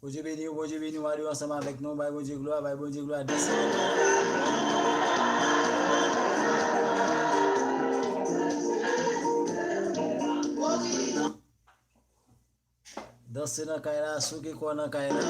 Bon Dieu béni, on va aller ensemble avec nous. Bye, bon Dieu gloire, bye, bon Dieu gloire. Danser dans Kaila, souke quoi dans Kaila.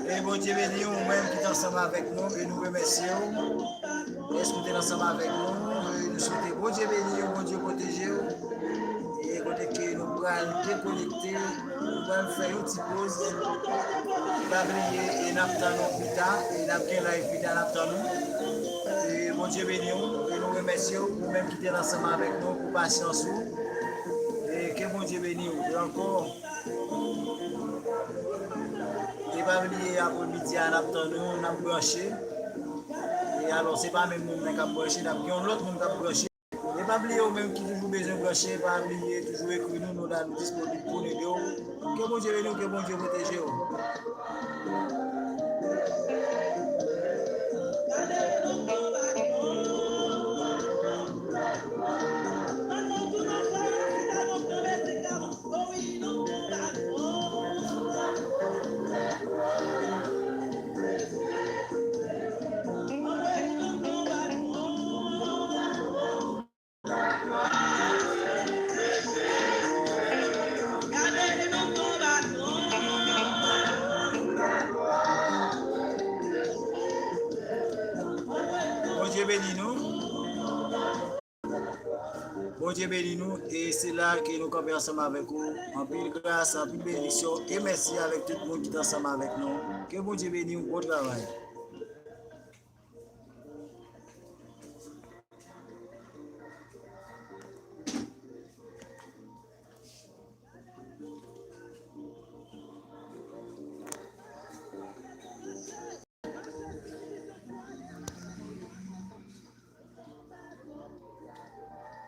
Et bon Dieu béni, ou même qui est ensemble avec nous, et nous remercions. Est-ce que tu es ensemble avec nous? Nous souhaitons bon Dieu béni, bon Dieu protéger. Et côté que nous pourrons déconnecter, nous allons faire une petite pause. Pas oublier, et nous attendons plus tard, et nous avons live plus tard, et bon Dieu béni, et nous remercions, ou même qui est ensemble avec nous, pour patience. Et que bon Dieu béni, et encore. Et pas oublier après-midi à l'attendre nous, on a branché. Et alors, c'est pas même nous qui avons branché, il y a l'autre monde qui a branché. Et pas oublier même qui toujours besoin de brancher, pas oublier toujours écrire nous, nous sommes disponibles pour nous. Que bon Dieu bénisse, que bon Dieu protège. Bon Dieu bénis nous et c'est là que nous campons ensemble avec vous. En pile grâce, en pile bénédiction et merci avec tout le monde qui est ensemble avec nous. Que bon Dieu bénisse, bon travail.